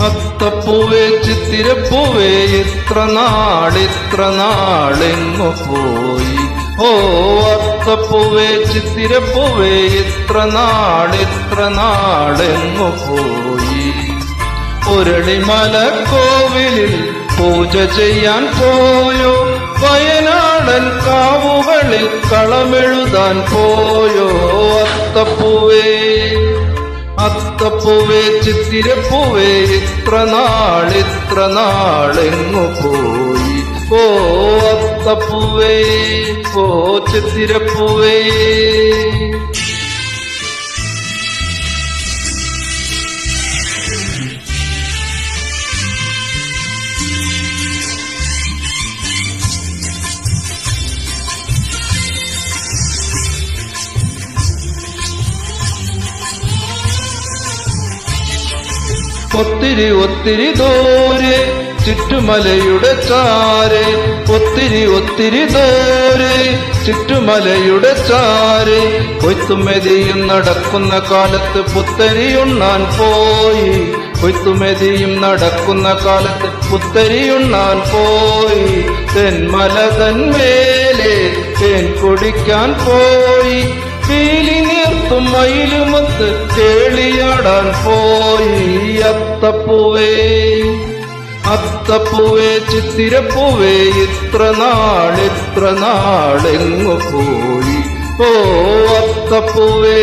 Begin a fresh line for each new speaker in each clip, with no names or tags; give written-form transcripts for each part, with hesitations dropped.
അത്തപ്പൂവേ ചിത്തിരപ്പൂവേ ഇത്ര നാളെങ്ങു പോയി. ഓ അത്തപ്പൂവേ ചിത്തിരപ്പൂവേ ഇത്ര നാളെങ്ങു പോയി. ഒരളിമല കോവിലിൽ പൂജ ചെയ്യാൻ പോയോ, വയനാടൻ കാവുകളിൽ കളമെഴുതാൻ പോയോ. അത്തപ്പൂവേ അത്തപ്പൂവേ ചിത്തിരപ്പൂവേ ഇത്ര നാളെങ്ങു പോയി. ഓ അത്തപ്പൂവേ ഓ ചിത്തിരപ്പൂവേ. ഒത്തിരി ഒത്തിരി ദൂരെ ചുറ്റുമലയുടെ ചാരെ, ഒത്തിരി ദൂരെ ചുറ്റുമലയുടെ ചാരെ. കൊയ്ത്തുമെതിയും നടക്കുന്ന കാലത്ത് പുത്തരിയുണ്ണാൻ പോയി. കൊയ്ത്തുമെതിയും നടക്കുന്ന കാലത്ത് പുത്തരിയുണ്ണാൻ പോയി. തെന്മല തന്മേലെ തേൻ കുടിക്കാൻ പോയി. പീലി നീർത്തും മയിലുമൊത്ത് കേളിയാടാൻ പോയി. അത്തപ്പൂവേ അത്തപ്പൂവേ ചിത്തിരപ്പൂവേ ഇത്ര നാളെങ്ങു പോയി. ഓ അത്തപ്പൂവേ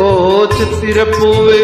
ഓ ചിത്തിരപ്പൂവേ.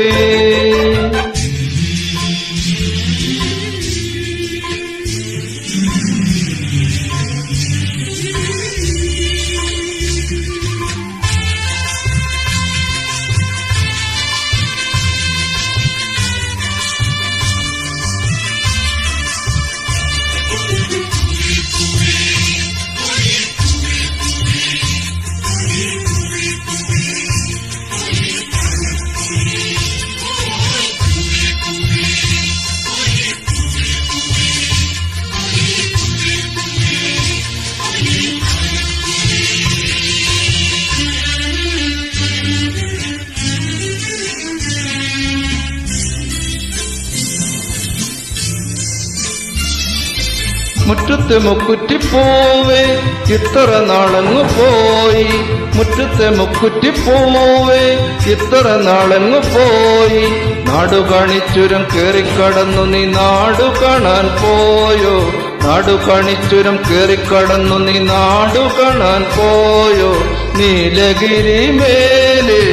മുറ്റത്തെ മുക്കുറ്റിപ്പൂവേ ഇത്ര നാളങ്ങു പോയി. മുറ്റത്തെ മുക്കുറ്റിപ്പൂവേ ഇത്ര നാളങ്ങു പോയി. നാടു കാണിച്ചുരം കേറിക്കടന്നു നീ നാടു കാണാൻ പോയോ. നാടു കാണിച്ചുരം കേറിക്കടന്നു നീ നാടു കാണാൻ പോയോ. നീലഗിരി മേലെ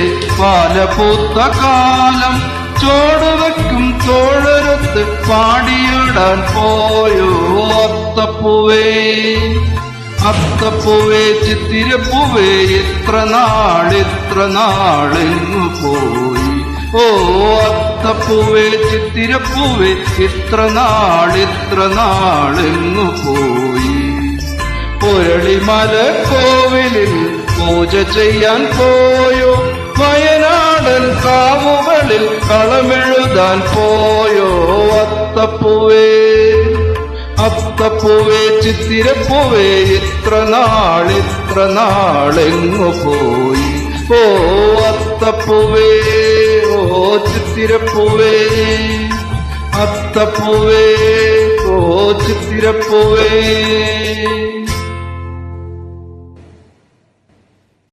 പാലപൂത്ത കാലം ചോടുവയ്ക്കും തോഴരത്ത് പാടിയിടാൻ പോയോ. അത്തപ്പൂവേ അത്തപ്പൂവേ ചിത്തിരപ്പൂവേ ഇത്ര നാളെങ്ങു പോയി. ഓ അത്തപ്പൂവേ ചിത്തിരപ്പൂവേ ഇത്ര നാളെങ്ങു പോയി. ഒരളിമല കോവിലിൽ പൂജ ചെയ്യാൻ പോയോ. വയനാടൻ കാവുകളിൽ കളമെഴുതാൻ പോയോ. അത്തപ്പൂവേ അത്തപ്പൂവേ ചിത്തിരപ്പൂവേ ഇത്ര നാളെങ്ങു പോയി. ഓ അത്തപ്പൂവേ ഓ ചിത്തിരപ്പൂവേ. അത്തപ്പൂവേ ഓ ചിത്തിരപ്പൂവേ.